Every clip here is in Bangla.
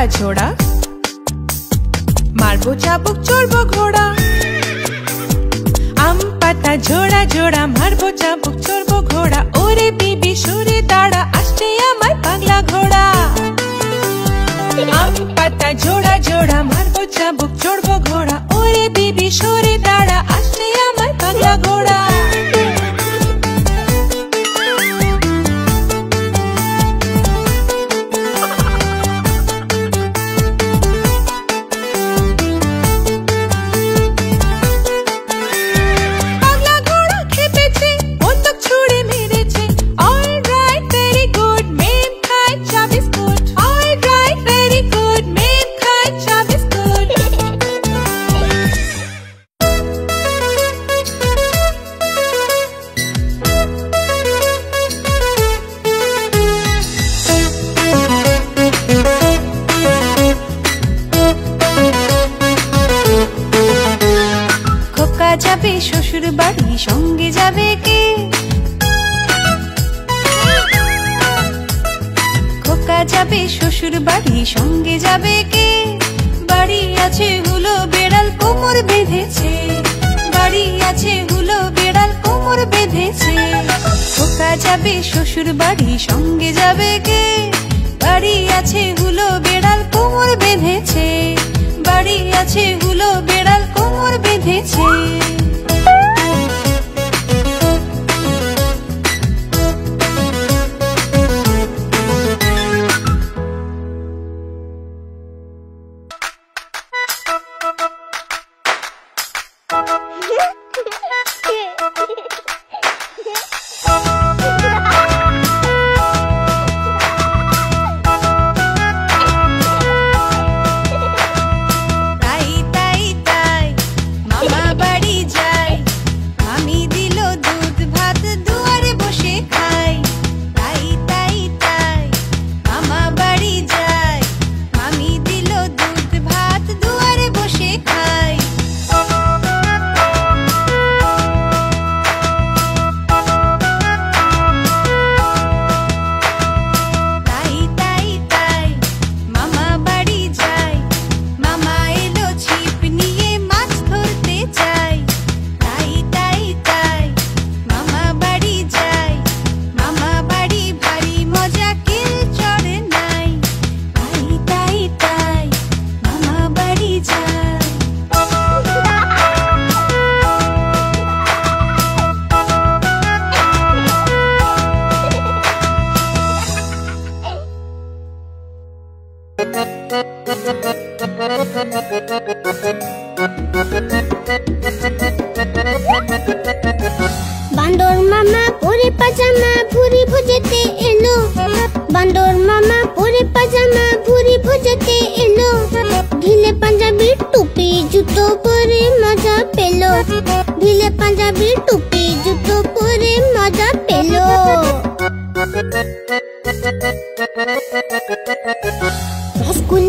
छोड़ा मारबो चाबुक चढ़बो घोड़ा आम पाता झोड़ा झोड़ा मारबो चाबुक चढ़बो घोड़ा ओरे बीबी सरे दाड़ा आसते आमार पागला घोड़ा आम पाता झोड़ा झोड़ा मारबो चाबुक चढ़बो घोड़ा ओरे बीबी सरे दाड़ा आसते आमार पागला घोड़ा যাবে শ্বশুর বাড়ি সঙ্গে যাবে কে খোকা যাবে শ্বশুর বাড়ি সঙ্গে যাবে কে বাড়ি আছে হুলো বেড়াল কোমর বেঁধেছে বাড়ি আছে হুলো বেড়াল কোমর বেঁধেছে খোকা যাবে শ্বশুর বাড়ি সঙ্গে যাবে কে বাড়ি আছে হুলো বেড়াল কোমর বেঁধেছে বাড়ি আছে হুলো বেড়াল কোমর বেঁধেছে বান্দর মামা পরে পাজামা ভুরি ভুজতে এলো বান্দর মামা পরে পাজামা ভুরি ভুজতে এলো ঢিলে পাঞ্জাবি টুপি জুতো পরে মজা পেলো ঢিলে পাঞ্জাবি টুপি জুতো পরে মজা পেলো রসগোল্লা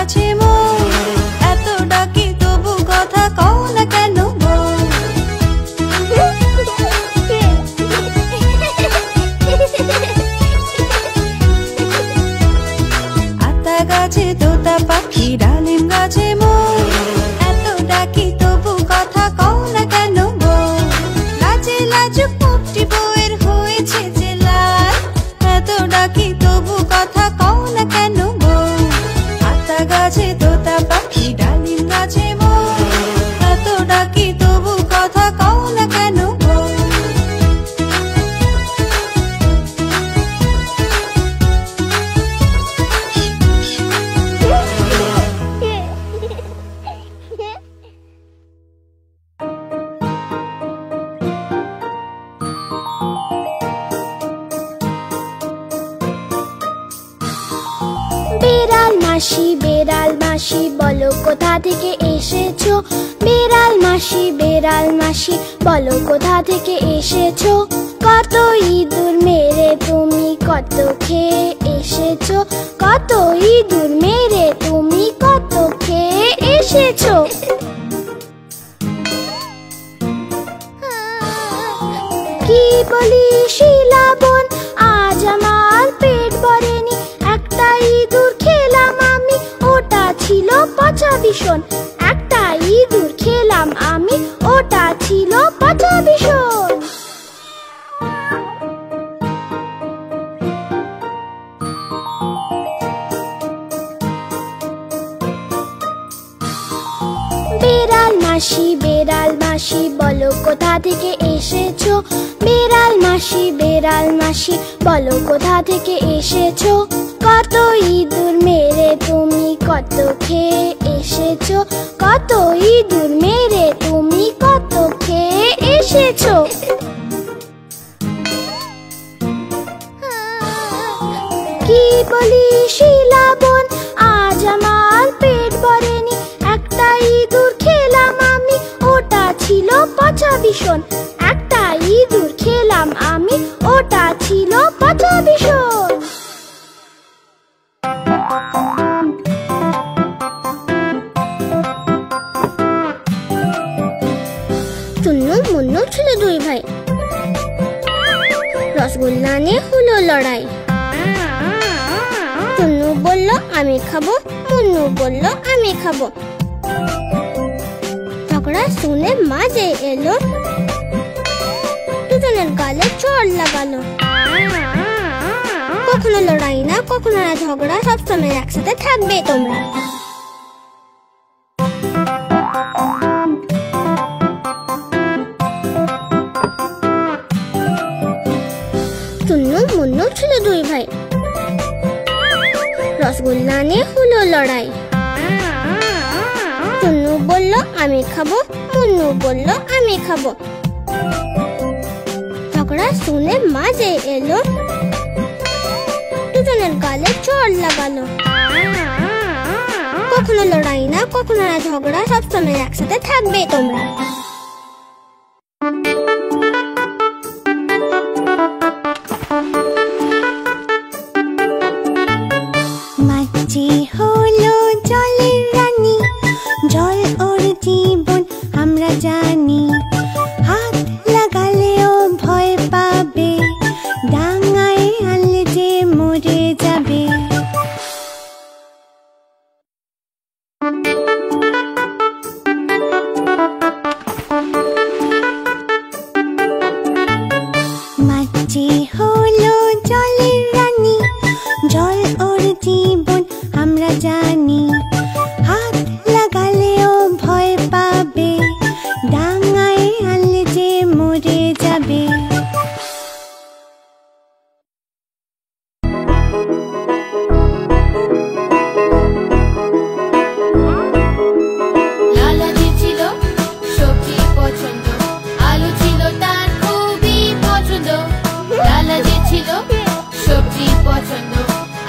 গাছে মোর, এত ডাকি তবু কথা কও না কেন বউ? আতা গাছে তোতা পাখি, ডালিম গাছে মোর, এত ডাকি তবু কথা কও না কেন বউ? লাজে লাজুক মুখটি বউয়ের হয়েছে যে লাল, এত ডাকি তবু কথা কও না কেন বউ? আতা গাছে তোতা পাখি, ডালিম গাছে মোর, এত ডাকি তবু কথা কও না কেন বউ? বেড়াল মাসি বেড়াল মাসি বলো কোথা থেকে এসেছো? বেড়াল মাসি বলো কোথা থেকে এসেছো? কত ইঁদুর মেরে তুমি কত খেয়ে এসেছো? কত ইঁদুর মেরে তুমি কত খেয়ে এসেছো? কি বলি শিলাবন, আজ আমার পেট ভরেনি, একটা ইঁদুর খেলাম আমি, ওটা ছিল পচা ভীষণ। একটা ইঁদুর খেলাম আমি, ওটা ছিল পচা ভীষণ। বেড়াল মাসি বলো কোথা থেকে এসেছো? বেড়াল মাসি বলো কোথা থেকে এসেছো? কত ইঁদুর মেরে তুমি কত খেয়ে এসেছো? কত ইঁদুর মেরে তুমি কত খেয়ে এসেছো? কি বলি শিলাবন, আজ আমার পেট ভরেনি, একটা ইঁদুর খেলাম আমি, ওটা ছিল পচা ভীষণ। একটা ইঁদুর খেলাম আমি, ওটা ছিল পচা ভীষণ। টুন্নু মুন্নু ছিল দুই ভাই, রসগোল্লা নিয়ে হলো লড়াই। টুন্নু বলল আমি খাবো, মুন্নু বলল আমি খাবো। ঝগড়া শুনে মা যে এলো, দুজনের গালে চড় লাগালো। কখনো লড়াই না, কখনো না ঝগড়া, সবসময় একসাথে থাকবে তোমরা। টুন্নু মুন্নু ছিল দুই ভাই, রসগোল্লা নিয়ে হলো লড়াই। টুন্নু বলল আমি খাবো, মুন্নু বলল আমি খাবো। ঝগড়া শুনে মা যে এলো, দুজনের গালে চড় লাগালো। কখনো লড়াই না, কখনো না ঝগড়া, সবসময় একসাথে থাকবে তোমরা। মাছি হলো জলের রানী, জল ওর জীবন আমরা জানি। হাত লাগালেও ভয় পাবে, ডাঙায় আনলে যে মরে যাবে। মাছি হলো জলের রানী, জল ওর জীবন আমরা জানি। হাত লাগালেও ভয় পাবে, ডাঙায় আনলে যে মরে যাবে। লালা যে ছিল সবজি পছন্দ, আলু ছিল তার খুবই পছন্দ। লালা যে ছিল সবজি পছন্দ,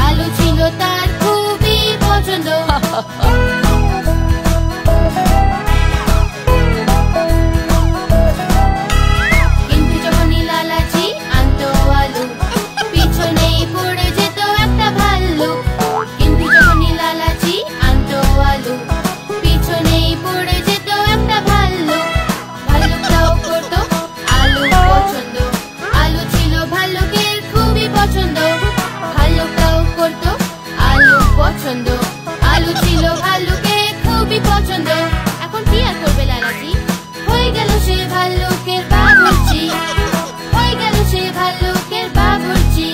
আলু ছিল তার খুবই পছন্দ। কিন্তু যখনই লালাজি আনতো আলু, পিছনেই পড়ে যেত একটা ভাল্লুক। কিন্তু যখনই লালাজি আনতো ছিল ভাল্লুকের খুবই পছন্দ। এখন কি আর করবে লালাজি? হয়ে গেল সে ভাল্লুকের বাবুর্চি, হয়ে গেল সে ভাল্লুকের বাবুর্চি।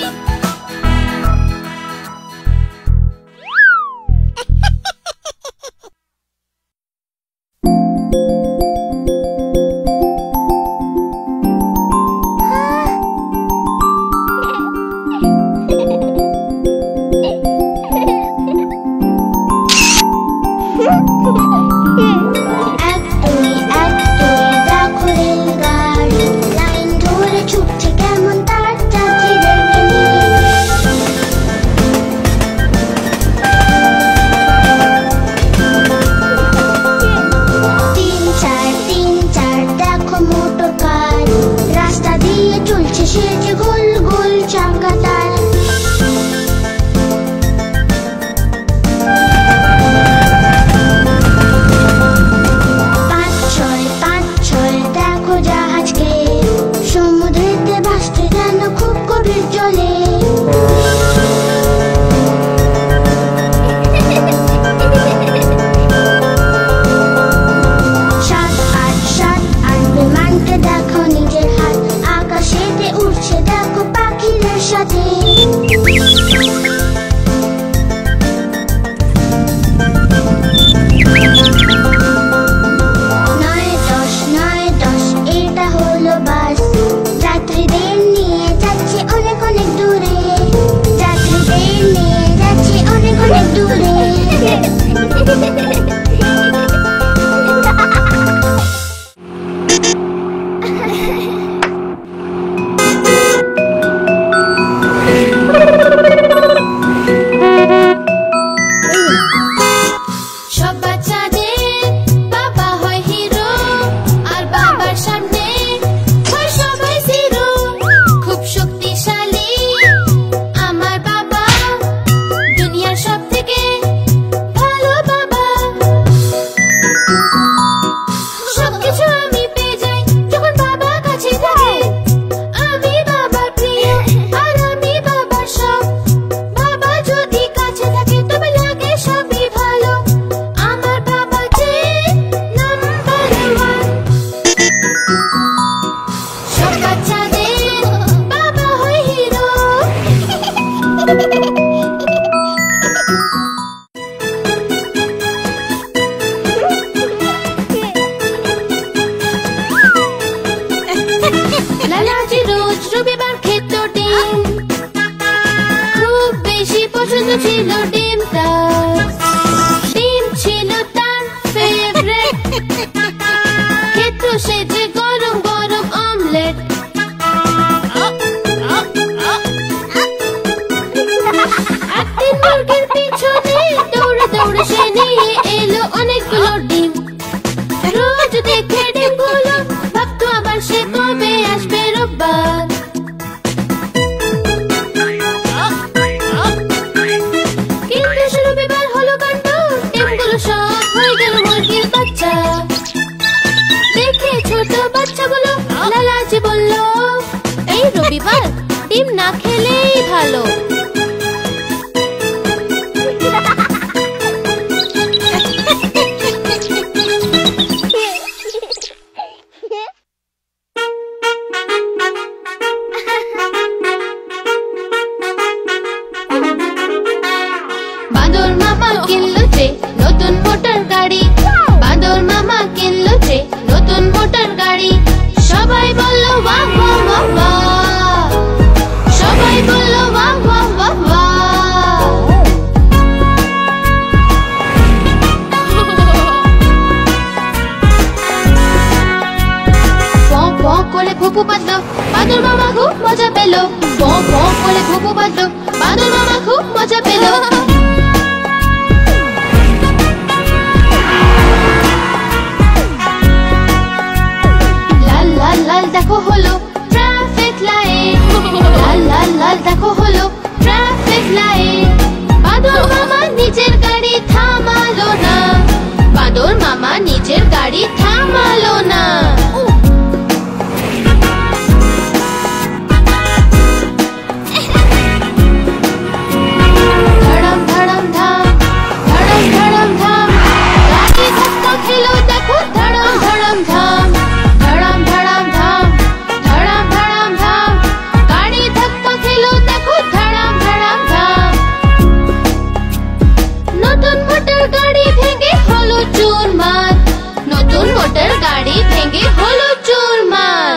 লালাজি রোজ রবিবার খেত ডিম, খুব বেশি পছন্দ ছিল ডিম তার। ডিম ছিল তার ফেভারিট, খেত সে যে গরম গরম অমলেট। একদিন মুরগির পিছনে দৌড়ে দৌড়ে সে নিয়ে এলো অনেকগুলো ডিম। রোজ দেখে ডিমগুলো ভাবতো আবার সে কবে আসবে রোববার। কিন্তু সে রবিবার হলো কাণ্ড, ডিমগুলো সব হয়ে গেল মুরগির বাচ্চা। দেখে ছোট বাচ্চাগুলো লালাজি বলল, এই রবিবার ডিম না খেলেই ভালো। বাঁদর মামা কিনলো যে নতুন মোটর গাড়ি, বাঁদর মামা কিনলো যে নতুন মোটর গাড়ি। সবাই বলল বাহ বাহ বাহ বাহ, সবাই বলল বাহ বাহ বাহ বাহ। পঁ পঁ করে ফুপু বাঁধলো, বাঁদর মামা খুব মজা পেল। পঁ পঁ করে ফুপু বাঁধলো, বাঁদর মামা খুব মজা পেল। লাল দেখো হলো ট্রাফিক লাইট, লাল লাল লাল দেখো হলো ট্রাফিক লাইট। বাঁদর মামা নিজের গাড়ি থামালো না, বাঁদর মামা নিজের গাড়ি থামালো না। ধড়া গাড়ি ভেঙে হলো চুরমার, নতুন মোটর গাড়ি ভেঙে হলো চুরমার।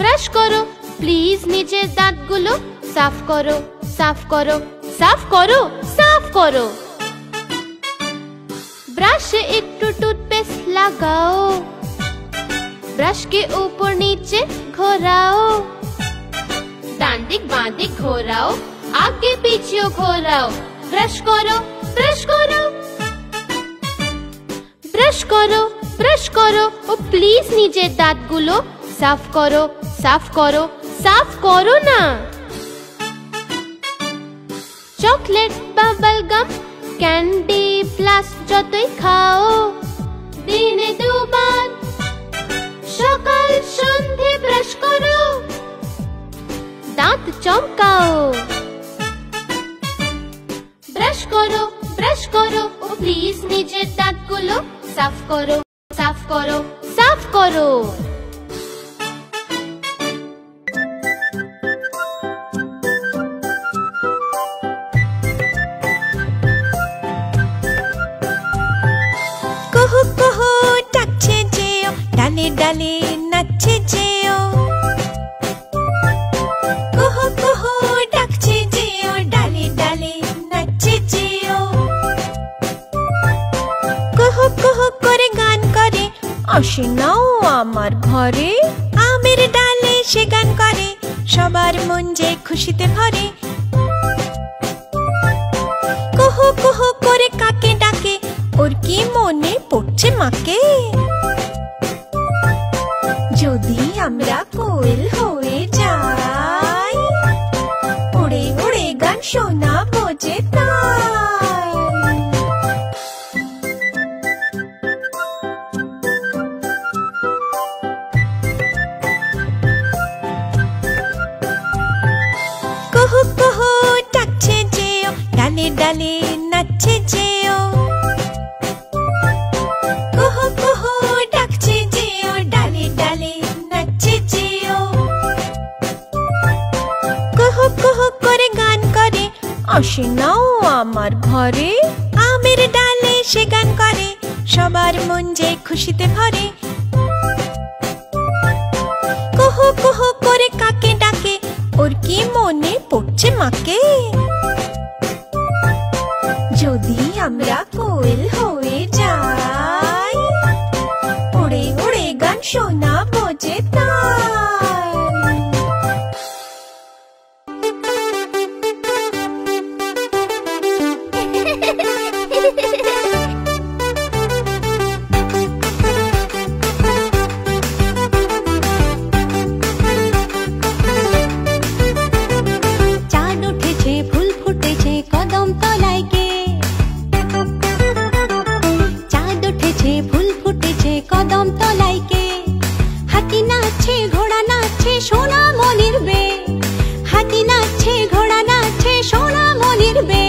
ব্রাশ করো প্লিজ নিজের দাঁতগুলো সাফ করো, সাফ করো, সাফ করো, সাফ করো। ব্রাশে একটু টুথপেস্ট লাগাও, ব্রাশ के ऊपर नीचे घोराओ, ডান দিক বাঁ দিক ঘোরাও, आगे पीछे घोराओ। ब्रश करो, ब्रश करो, ब्रश करो, ब्रश करो ओ प्लीज নিজের দাঁতগুলো সাফ করো, সাফ করো, সাফ করো না। Chocolate, bubble gum, candy, plus যতই খাও, দিনে দুবার সকাল সন্ধে ব্রাশ করো, দাঁত চমকাও। ব্রাশ করো ও প্লিজ নিজের দাঁতগুলো সাফ করো, সাফ করো, সাফ করো। কুহু কুহু ডাকছে যেও, ডালে ডালে নাচছে যেও। কুহু কুহু ডাকছে যেও, ডালে ডালে নাচছে যেও। কুহু কুহু করে গান করে আসে নাও আমার ঘরে, আমের ডালে সে গান করে সবার মন যে খুশিতে ভরে। কুহু কুহু করে কাকে ডাকে, ওর কি মনে পড়ছে মাকে। যদি আমরা কোয়েল হয়ে যাই, উড়ে উড়ে গান শোনাবো যে তাই। কুহু কুহু ডাকছে যেও, ডালে ডালে নাচছে যেও। কুহু কুহু ডাকছে যেও, ডালে ডালে নাচছে যেও। কুহু কুহু করে গান করে আসে নাও আমার ঘরে, আমের ডালে সে গান করে সবার মন যে খুশিতে ভরে। কুহু কুহু করে কাকে ডাকে, ওর কি মনে পড়ছে মাকে। যদি আমরা কোয়েল হয়ে যাই, উড়ে উড়ে গান শোনাবো যে তাই। চাঁদ উঠেছে, ফুল ফুটেছে কদম তলায় গে। চাঁদ উঠেছে, ফুল ফুটেছে কদম তলায় গে। হাতি নাচছে, ঘোড়া নাচছে, সোনা মনির বে। হাতি নাচছে, ঘোড়া নাচছে, সোনা মনির বে।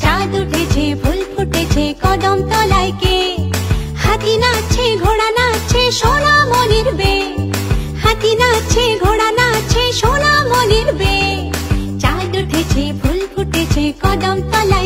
চাঁদ উঠেছে, ফুল ফুটেছে কদম তলায় গে। হাতি নাচছে, ঘোড়া নাচছে, সোনা মনির বে। হাতি নাচছে, ঘোড়া নাচছে, সোনা মনির বে। চাঁদ উঠেছে, ফুল ফুটেছে কদম তলায়